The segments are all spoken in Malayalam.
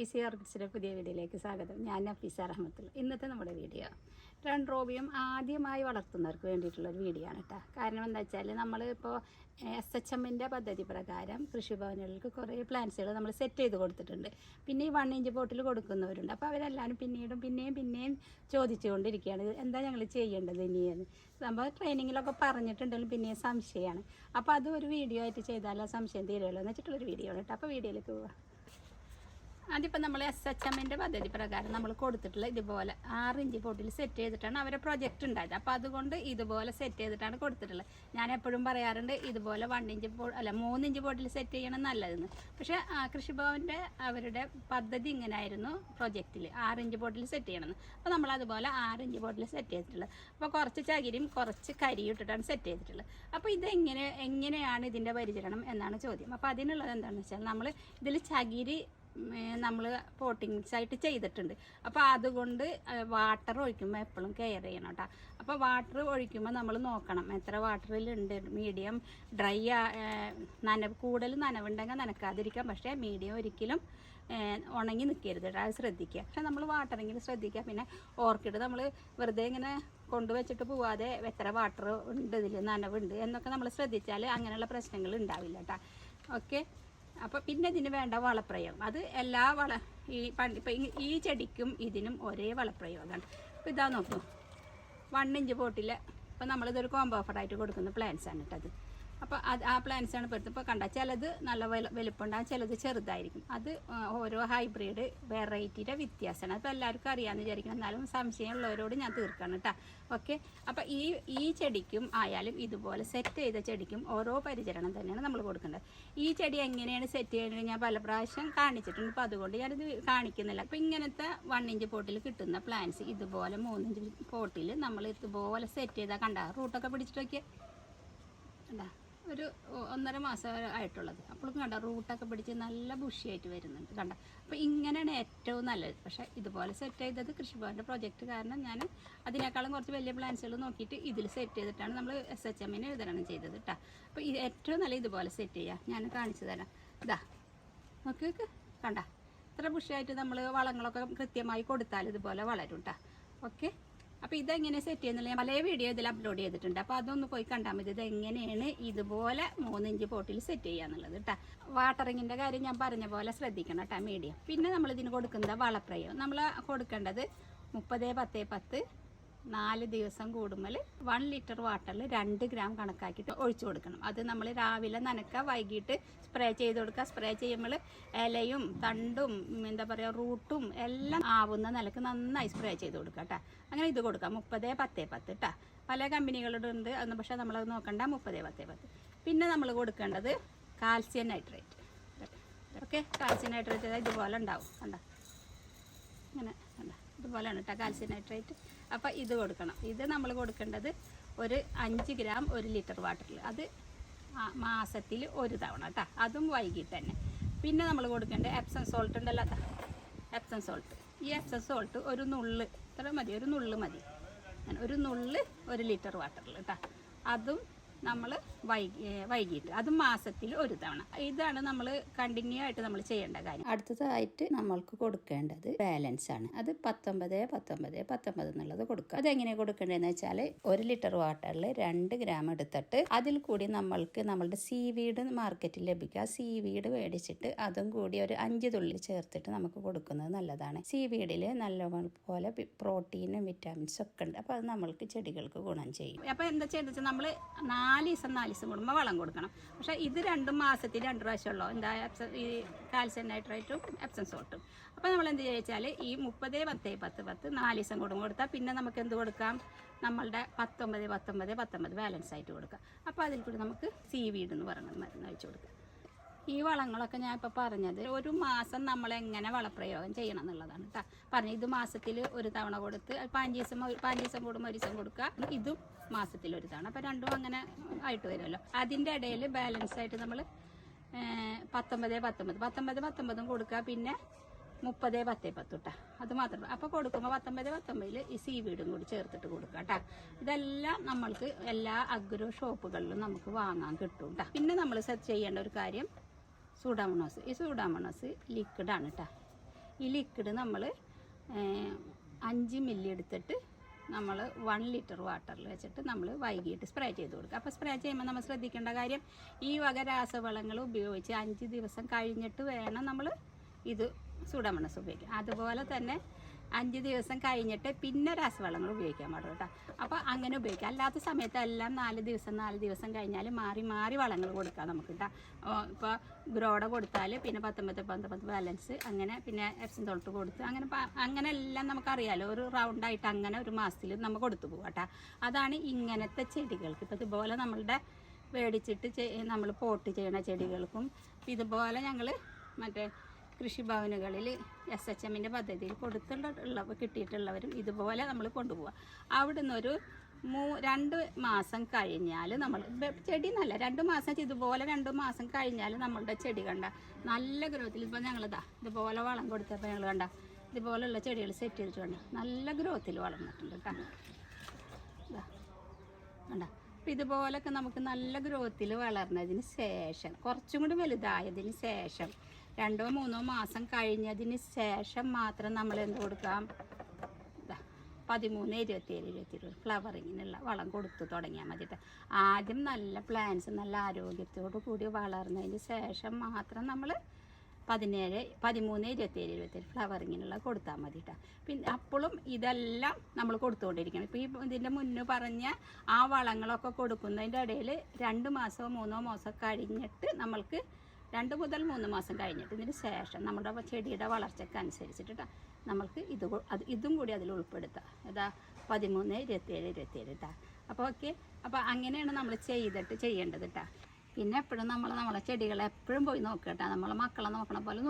ഈസി ഓർക്കിഡ്സിൻ്റെ പുതിയ വീഡിയോയിലേക്ക് സ്വാഗതം. ഞാൻ നഫീസ റഹ്മത്തുള്ള. ഇന്നത്തെ നമ്മുടെ വീഡിയോ റൺറോബിയം ആദ്യമായി വളർത്തുന്നവർക്ക് വേണ്ടിയിട്ടുള്ളൊരു വീഡിയോ ആണ് കേട്ടോ. കാരണം എന്താ വെച്ചാൽ നമ്മളിപ്പോൾ SHM പദ്ധതി പ്രകാരം കൃഷിഭവനുകൾക്ക് കുറേ പ്ലാന്റ്സുകൾ നമ്മൾ സെറ്റ് ചെയ്ത് കൊടുത്തിട്ടുണ്ട്. പിന്നെ ഈ 1 ഇഞ്ച് പോട്ടിൽ കൊടുക്കുന്നവരുണ്ട്. അപ്പോൾ അവരെല്ലാവരും പിന്നെയും ചോദിച്ചുകൊണ്ടിരിക്കുകയാണ്, എന്താ ഞങ്ങൾ ചെയ്യേണ്ടത് ഇനിയെന്ന്. നമ്മൾ ട്രെയിനിങ്ങിലൊക്കെ പറഞ്ഞിട്ടുണ്ടെങ്കിലും പിന്നെയും സംശയമാണ്. അപ്പോൾ അത് ഒരു വീഡിയോ ആയിട്ട് ചെയ്താൽ സംശയം തീരുമല്ലോ എന്ന് വെച്ചിട്ടുള്ളൊരു വീഡിയോ ആണ് കേട്ടോ. അപ്പോൾ വീഡിയോയിലേക്ക് പോവാം. അതിപ്പോൾ നമ്മൾ SHM പദ്ധതി പ്രകാരം നമ്മൾ കൊടുത്തിട്ടുള്ള ഇതുപോലെ 6 ഇഞ്ച് പോട്ടിൽ സെറ്റ് ചെയ്തിട്ടാണ് അവരെ പ്രൊജക്റ്റ് ഉണ്ടായത്. അപ്പോൾ അതുകൊണ്ട് ഇതുപോലെ സെറ്റ് ചെയ്തിട്ടാണ് കൊടുത്തിട്ടുള്ളത്. ഞാൻ എപ്പോഴും പറയാറുണ്ട് ഇതുപോലെ 3 ഇഞ്ച് പോട്ടിൽ സെറ്റ് ചെയ്യണം നല്ലതെന്ന്. പക്ഷേ കൃഷിഭവൻ്റെ അവരുടെ പദ്ധതി ഇങ്ങനെയായിരുന്നു, പ്രൊജക്റ്റിൽ 6 ഇഞ്ച് പോട്ടിൽ സെറ്റ് ചെയ്യണമെന്ന്. അപ്പോൾ നമ്മൾ അതുപോലെ 6 ഇഞ്ച് പോട്ടിൽ സെറ്റ് ചെയ്തിട്ടുള്ളത്. അപ്പോൾ കുറച്ച് ചകിരിയും കുറച്ച് കരിയും ഇട്ടിട്ടാണ് സെറ്റ് ചെയ്തിട്ടുള്ളത്. അപ്പോൾ എങ്ങനെയാണ് ഇതിൻ്റെ പരിചരണം എന്നാണ് ചോദ്യം. അപ്പോൾ അതിനുള്ളത് എന്താണെന്ന് വെച്ചാൽ നമ്മൾ ഇതിൽ ചകിരി നമ്മൾ പോട്ടിംഗ് മിക്സ് ആയിട്ട് ചെയ്തിട്ടുണ്ട്. അപ്പോൾ അതുകൊണ്ട് വാട്ടർ ഒഴിക്കുമ്പോൾ എപ്പോഴും കെയർ ചെയ്യണം കേട്ടോ. അപ്പോൾ വാട്ടർ ഒഴിക്കുമ്പോൾ നമ്മൾ നോക്കണം എത്ര വാട്ടറിലുണ്ട്. മീഡിയം ഡ്രൈ കൂടുതൽ നനവുണ്ടെങ്കിൽ നനക്കാതിരിക്കാം. പക്ഷേ മീഡിയം ഒരിക്കലും ഉണങ്ങി നിൽക്കരുത് കേട്ടോ, അത് ശ്രദ്ധിക്കുക. പക്ഷേ നമ്മൾ വാട്ടറിങ്ങിൽ ശ്രദ്ധിക്കുക. പിന്നെ ഓർക്കിഡ് നമ്മൾ വെറുതെ ഇങ്ങനെ കൊണ്ടുവച്ചിട്ട് പോവാതെ എത്ര വാട്ടർ ഉണ്ട്, ഇതിൽ നനവുണ്ട് എന്നൊക്കെ നമ്മൾ ശ്രദ്ധിച്ചാൽ അങ്ങനെയുള്ള പ്രശ്നങ്ങൾ ഉണ്ടാവില്ല കേട്ടോ. ഓക്കെ. അപ്പോൾ പിന്നെ ഇതിന് വേണ്ട വളപ്രയോഗം, അത് എല്ലാ ഇപ്പം ഈ ചെടിക്കും ഇതിനും ഒരേ വളപ്രയോഗമാണ്. അപ്പോൾ ഇതാ നോക്കൂ, 1 ഇഞ്ച് പോട്ടിൽ ഇപ്പോൾ നമ്മളിതൊരു കോംബോ ഓഫറായിട്ട് കൊടുക്കുന്ന പ്ലാന്റ്സ് ആണ് കേട്ടത്. അപ്പോൾ ആ പ്ലാന്റ്സ് ആണ് പെടുത്തുന്നത്. ഇപ്പോൾ കണ്ട ചിലത് നല്ല വലുപ്പമുണ്ടാകും, ചിലത് ചെറുതായിരിക്കും. അത് ഓരോ ഹൈബ്രിഡ് വെറൈറ്റിയുടെ വ്യത്യാസമാണ്. അപ്പോൾ എല്ലാവർക്കും അറിയാമെന്ന് വിചാരിക്കണം, എന്നാലും സംശയമുള്ളവരോട് ഞാൻ തീർക്കണം കേട്ടോ. ഓക്കെ. അപ്പോൾ ഈ ചെടിക്കും ആയാലും ഇതുപോലെ സെറ്റ് ചെയ്ത ചെടിക്കും ഓരോ പരിചരണം തന്നെയാണ് നമ്മൾ കൊടുക്കേണ്ടത്. ഈ ചെടി എങ്ങനെയാണ് സെറ്റ് ചെയ്യുന്നത് ഞാൻ പല പ്രാവശ്യം കാണിച്ചിട്ടുണ്ട്. അപ്പോൾ അതുകൊണ്ട് ഞാനിത് കാണിക്കുന്നില്ല. അപ്പോൾ ഇങ്ങനത്തെ 1 ഇഞ്ച് പോട്ടിൽ കിട്ടുന്ന പ്ലാന്റ്സ് ഇതുപോലെ 3 ഇഞ്ച് പോട്ടിൽ നമ്മൾ ഇതുപോലെ സെറ്റ് ചെയ്താൽ കണ്ട റൂട്ടൊക്കെ പിടിച്ചിട്ടൊക്കെ കണ്ടാ, ഒരു 1.5 മാസം ആയിട്ടുള്ളത്. അപ്പോഴും കണ്ട റൂട്ടൊക്കെ പിടിച്ച് നല്ല ബുഷിയായിട്ട് വരുന്നുണ്ട് കണ്ട. അപ്പോൾ ഇങ്ങനെയാണ് ഏറ്റവും നല്ലത്. പക്ഷേ ഇതുപോലെ സെറ്റ് ചെയ്തത് കൃഷിഭവൻ്റെ പ്രൊജക്റ്റ് കാരണം ഞാൻ അതിനേക്കാളും കുറച്ച് വലിയ പ്ലാന്റ്സുകൾ നോക്കിയിട്ട് ഇതിൽ സെറ്റ് ചെയ്തിട്ടാണ് നമ്മൾ SHM വിതരണം ചെയ്തത് കേട്ടോ. അപ്പോൾ ഏറ്റവും നല്ല ഇതുപോലെ സെറ്റ് ചെയ്യുക. ഞാൻ കാണിച്ചു തരാം. ഇതാ നോക്ക് കണ്ട, ഇത്ര ബുഷിയായിട്ട് നമ്മൾ വളങ്ങളൊക്കെ കൃത്യമായി കൊടുത്താൽ ഇതുപോലെ വളരും കേട്ടോ. ഓക്കെ. അപ്പോൾ ഇതെങ്ങനെ സെറ്റ് ചെയ്യുന്നില്ല ഞാൻ പല വീഡിയോ ഇതിൽ അപ്ലോഡ് ചെയ്തിട്ടുണ്ട്. അപ്പോൾ അതൊന്ന് പോയി കണ്ടാൽ മതി. ഇതെങ്ങനെയാണ് ഇതുപോലെ 3 ഇഞ്ച് പോട്ടിൽ സെറ്റ് ചെയ്യുക എന്നുള്ളത് കേട്ടോ. വാട്ടറിങ്ങിൻ്റെ കാര്യം ഞാൻ പറഞ്ഞ പോലെ ശ്രദ്ധിക്കണം കേട്ടോ, മീഡിയം. പിന്നെ നമ്മളിതിന് കൊടുക്കുന്ന വളപ്രയോഗം നമ്മൾ കൊടുക്കേണ്ടത് 30-10-10 4 ദിവസം കൂടുമ്പോൾ 1 ലിറ്റർ വാട്ടറിൽ 2 ഗ്രാം കണക്കാക്കിയിട്ട് ഒഴിച്ചു കൊടുക്കണം. അത് നമ്മൾ രാവിലെ നനക്കുക, വൈകിട്ട് സ്പ്രേ ചെയ്ത് കൊടുക്കുക. സ്പ്രേ ചെയ്യുമ്പോൾ ഇലയും തണ്ടും എന്താ പറയുക റൂട്ടും എല്ലാം ആവുന്ന നിലക്ക് നന്നായി സ്പ്രേ ചെയ്ത് കൊടുക്കുക കേട്ടോ. അങ്ങനെ ഇത് കൊടുക്കാം 30-10-10 കേട്ടോ. പല കമ്പനികളുടെ ഉണ്ട് അന്ന്, പക്ഷേ നമ്മളത് നോക്കണ്ട 30-10-10. പിന്നെ നമ്മൾ കൊടുക്കേണ്ടത് calcium nitrate. Okay. Calcium nitrate ഇതുപോലെ ഉണ്ടാവും കണ്ട, ഇങ്ങനെ കണ്ട ഇതുപോലെയാണ് കേട്ടോ കാൽസ്യം നൈട്രേറ്റ്. അപ്പോൾ ഇത് കൊടുക്കണം. ഇത് നമ്മൾ കൊടുക്കേണ്ടത് ഒരു 5 ഗ്രാം 1 ലിറ്റർ വാട്ടറിൽ. അത് മാസത്തിൽ 1 തവണ കേട്ടോ, അതും വൈകിട്ട് തന്നെ. പിന്നെ നമ്മൾ കൊടുക്കേണ്ടത് എപ്സം സോൾട്ട് ഉണ്ടല്ലോ, എപ്സം സോൾട്ട്. ഈ എപ്സം സോൾട്ട് ഒരു നുള്ള് ഇത്ര മതി, ഒരു നുള്ള് മതി. ഒരു നുള്ള് 1 ലിറ്റർ വാട്ടറിൽ കേട്ടോ. അതും നമ്മൾ വൈകിട്ട്, അതും മാസത്തിൽ 1 തവണ. ഇതാണ് നമ്മൾ കണ്ടിന്യൂ ആയിട്ട് നമ്മൾ ചെയ്യേണ്ട കാര്യം. അടുത്തതായിട്ട് നമ്മൾക്ക് കൊടുക്കേണ്ടത് ബാലൻസ് ആണ്. അത് 19-19-19 എന്നുള്ളത് കൊടുക്കുക. അതെങ്ങനെ കൊടുക്കേണ്ടതെന്ന് വെച്ചാൽ 1 ലിറ്റർ വാട്ടറിൽ 2 ഗ്രാം എടുത്തിട്ട് അതിൽ കൂടി നമ്മളുടെ സീവീഡ് മാർക്കറ്റിൽ ലഭിക്കുക. സീവീഡ് മേടിച്ചിട്ട് അതും കൂടി ഒരു 5 തുള്ളി ചേർത്തിട്ട് നമുക്ക് കൊടുക്കുന്നത് നല്ലതാണ്. സീവീഡിൽ നല്ലപോലെ പ്രോട്ടീനും വിറ്റാമിൻസും ഒക്കെ ഉണ്ട്. അപ്പോൾ അത് നമ്മൾക്ക് ചെടികൾക്ക് ഗുണം ചെയ്യും. അപ്പോൾ എന്താ ചെയ്തെന്ന് നമ്മൾ 4 ദിവസം കൂടുമ്പോൾ വളം കൊടുക്കണം. പക്ഷേ ഇത് 2 മാസത്തിൽ 2 പ്രാവശ്യമുള്ളൂ. എന്താ ഈ കാൽസ്യം നൈട്രേറ്റും എപ്സം സോൾട്ടും. അപ്പോൾ നമ്മൾ എന്ത് ചോദിച്ചാൽ ഈ 30-10-10 4 ദിവസം കൂടുമ്പോൾ കൊടുത്താൽ പിന്നെ നമുക്ക് എന്ത് കൊടുക്കാം, നമ്മളുടെ 19-19-19 ബാലൻസ് ആയിട്ട് കൊടുക്കാം. അപ്പോൾ അതിൽ കൂടി നമുക്ക് സീവീഡ് എന്ന് പറയുന്നത് മരുന്ന് ഒഴിച്ചു കൊടുക്കാം. ഈ വളങ്ങളൊക്കെ ഞാൻ ഇപ്പോൾ പറഞ്ഞത് 1 മാസം നമ്മളെങ്ങനെ വളപ്രയോഗം ചെയ്യണം എന്നുള്ളതാണ് കേട്ടോ. പറഞ്ഞു ഇത് മാസത്തിൽ 1 തവണ കൊടുത്ത് 5 ദിവസം കൂടുമ്പോൾ 1 ദിവസം കൊടുക്കുക. ഇതും മാസത്തിൽ 1 തവണ. അപ്പോൾ രണ്ടും അങ്ങനെ ആയിട്ട് വരുമല്ലോ. അതിൻ്റെ ഇടയിൽ ബാലൻസ് ആയിട്ട് നമ്മൾ 19-19 കൊടുക്കുക. പിന്നെ 30-10-10 കേട്ടോ. അത് മാത്രം. അപ്പോൾ കൊടുക്കുമ്പോൾ 19-19 ഈ സീവീഡും കൂടി ചേർത്തിട്ട് കൊടുക്കുക കേട്ടോ. ഇതെല്ലാം നമ്മൾക്ക് എല്ലാ അഗ്രോ ഷോപ്പുകളിലും നമുക്ക് വാങ്ങാൻ കിട്ടും കേട്ടോ. പിന്നെ നമ്മൾ സെറ്റ് ചെയ്യേണ്ട ഒരു കാര്യം സൂഡാമോണോസ്. ഈ സൂഡാമോണോസ് ലിക്വിഡാണ് കേട്ടോ. ഈ ലിക്വിഡ് നമ്മൾ 5 മില്ലി എടുത്തിട്ട് നമ്മൾ 1 ലിറ്റർ വാട്ടറിൽ വെച്ചിട്ട് നമ്മൾ വൈകിട്ട് സ്പ്രേ ചെയ്ത് കൊടുക്കുക. അപ്പോൾ സ്പ്രേ ചെയ്യുമ്പോൾ നമ്മൾ ശ്രദ്ധിക്കേണ്ട കാര്യം, ഈ വക രാസവളങ്ങൾ ഉപയോഗിച്ച് 5 ദിവസം കഴിഞ്ഞിട്ട് വേണം നമ്മൾ ഇത് സൂഡോമോണസ് ഉപയോഗിക്കാം. അതുപോലെ തന്നെ 5 ദിവസം കഴിഞ്ഞിട്ട് പിന്നെ രാസവളങ്ങൾ ഉപയോഗിക്കാൻ പാടുള്ളൂ കേട്ടോ. അപ്പോൾ അങ്ങനെ ഉപയോഗിക്കാം. അല്ലാത്ത സമയത്തെല്ലാം 4 ദിവസം കഴിഞ്ഞാൽ മാറി വളങ്ങൾ കൊടുക്കാം നമുക്ക് കേട്ടോ. ഇപ്പോൾ ഗ്രോഡ കൊടുത്താൽ പിന്നെ 19 ബാലൻസ്, അങ്ങനെ പിന്നെ എപ്സം തൊട്ട് കൊടുത്ത് അങ്ങനെ എല്ലാം നമുക്കറിയാമല്ലോ. ഒരു റൗണ്ടായിട്ട് അങ്ങനെ ഒരു മാസത്തിൽ നമ്മൾ കൊടുത്തു പോകും കേട്ടോ. അതാണ് ഇങ്ങനത്തെ ചെടികൾക്ക്. ഇപ്പോൾ ഇതുപോലെ നമ്മളുടെ മേടിച്ചിട്ട് നമ്മൾ പോട്ട് ചെയ്യണ ചെടികൾക്കും ഇതുപോലെ ഞങ്ങൾ മറ്റേ കൃഷിഭവനുകളിൽ SHMൻ്റെ പദ്ധതിയിൽ കിട്ടിയിട്ടുള്ളവരും ഇതുപോലെ നമ്മൾ കൊണ്ടുപോവുക. അവിടുന്ന് ഒരു 2 മാസം കഴിഞ്ഞാൽ നമ്മൾ ചെടി നല്ല 2 മാസം ഇതുപോലെ 2 മാസം കഴിഞ്ഞാൽ നമ്മളുടെ ചെടി കണ്ട നല്ല ഗ്രോത്തിൽ. ഇപ്പോൾ ഞങ്ങളിതാ ഇതുപോലെ വളം കൊടുത്തപ്പോൾ ഞങ്ങൾ കണ്ട ഇതുപോലെയുള്ള ചെടികൾ സെറ്റ് ചെയ്തിട്ടുണ്ട്. നല്ല ഗ്രോത്തിൽ വളർന്നിട്ടുണ്ട് കേട്ടോ. ഇതാ കണ്ട. അപ്പോൾ ഇതുപോലൊക്കെ നമുക്ക് നല്ല ഗ്രോത്തിൽ വളർന്നതിന് ശേഷം, കുറച്ചും കൂടി വലുതായതിന് ശേഷം 2-3 മാസം കഴിഞ്ഞതിന് ശേഷം മാത്രം നമ്മൾ എന്ത് കൊടുക്കാം, 13, 27 ഫ്ലവറിങ്ങിനുള്ള വളം കൊടുത്തു തുടങ്ങിയാൽ മതിയിട്ട്. ആദ്യം നല്ല പ്ലാന്റ്സ് നല്ല ആരോഗ്യത്തോടു കൂടി വളർന്നതിന് ശേഷം മാത്രം നമ്മൾ 17, 13, 27 ഫ്ലവറിങ്ങിനുള്ള കൊടുത്താൽ മതിട്ടോ. പിന്നെ അപ്പോഴും ഇതെല്ലാം നമ്മൾ കൊടുത്തുകൊണ്ടിരിക്കണം. ഇപ്പോൾ ഇതിൻ്റെ മുന്നേ പറഞ്ഞ ആ വളങ്ങളൊക്കെ കൊടുക്കുന്നതിൻ്റെ ഇടയിൽ 2 മാസമോ 3 മാസമോ കഴിഞ്ഞിട്ട് നമ്മൾക്ക് 2 മുതൽ 3 മാസം കഴിഞ്ഞിട്ട് ഇതിന് ശേഷം നമ്മുടെ ചെടിയുടെ വളർച്ചയ്ക്ക് അനുസരിച്ചിട്ട് നമ്മൾക്ക് ഇതും കൂടി അതിൽ ഉൾപ്പെടുത്താം. ഏതാ 13, 27 കേട്ടോ. അപ്പോൾ ഓക്കെ. അപ്പോൾ അങ്ങനെയാണ് നമ്മൾ ചെയ്യേണ്ടത് കേട്ടോ. പിന്നെ എപ്പോഴും നമ്മളെ ചെടികളെ എപ്പോഴും പോയി നോക്കുക കേട്ടോ. നമ്മളെ മക്കളെ നോക്കണ പോലെ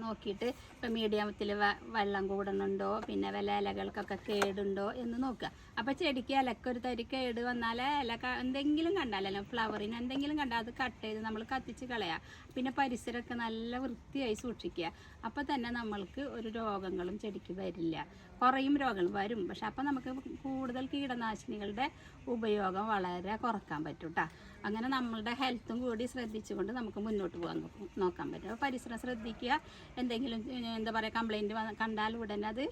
നോക്കിയിട്ട് ഇപ്പോൾ മീഡിയത്തിൽ വെള്ളം കൂടുന്നുണ്ടോ, പിന്നെ വല്ല ഇലകൾക്കൊക്കെ കേടുണ്ടോ എന്ന് നോക്കുക. അപ്പോൾ ചെടിക്ക് ഇലക്കൊരു തരി കേട് വന്നാൽ എന്തെങ്കിലും കണ്ടാലല്ലോ, ഫ്ലവറിന് എന്തെങ്കിലും കണ്ടാൽ അത് കട്ട് ചെയ്ത് നമ്മൾ കത്തിച്ച് കളയുക. പിന്നെ പരിസരമൊക്കെ നല്ല വൃത്തിയായി സൂക്ഷിക്കുക. അപ്പോൾ തന്നെ നമ്മൾക്ക് ഒരു രോഗങ്ങളും ചെടിക്ക് വരില്ല. കുറയും രോഗങ്ങൾ വരും, പക്ഷെ അപ്പോൾ നമുക്ക് കൂടുതൽ കീടനാശിനികളുടെ ഉപയോഗം വളരെ കുറക്കാൻ പറ്റും കേട്ടോ. അങ്ങനെ നമ്മളുടെ ഹെൽത്തും കൂടി ശ്രദ്ധിച്ചുകൊണ്ട് നമുക്ക് മുന്നോട്ട് പോകാൻ നോക്കാൻ പറ്റും. അപ്പോൾ പരിസരം ശ്രദ്ധിക്കുക. എന്തെങ്കിലും എന്താ പറയുക കംപ്ലൈൻറ്റ് കണ്ടാൽ ഉടനെ അത്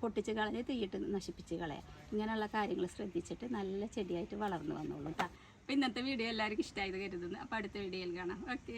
പൊട്ടിച്ച് കളഞ്ഞ് തീയിട്ട് നശിപ്പിച്ച് കളയുക. ഇങ്ങനെയുള്ള കാര്യങ്ങൾ ശ്രദ്ധിച്ചിട്ട് നല്ല ചെടിയായിട്ട് വളർന്നു വന്നോളൂ കേട്ടോ. അപ്പോൾ ഇന്നത്തെ വീഡിയോ എല്ലാവർക്കും ഇഷ്ടമായത് കരുതുന്നു. അപ്പോൾ അടുത്ത വീഡിയോയിൽ കാണാം. ഓക്കേ.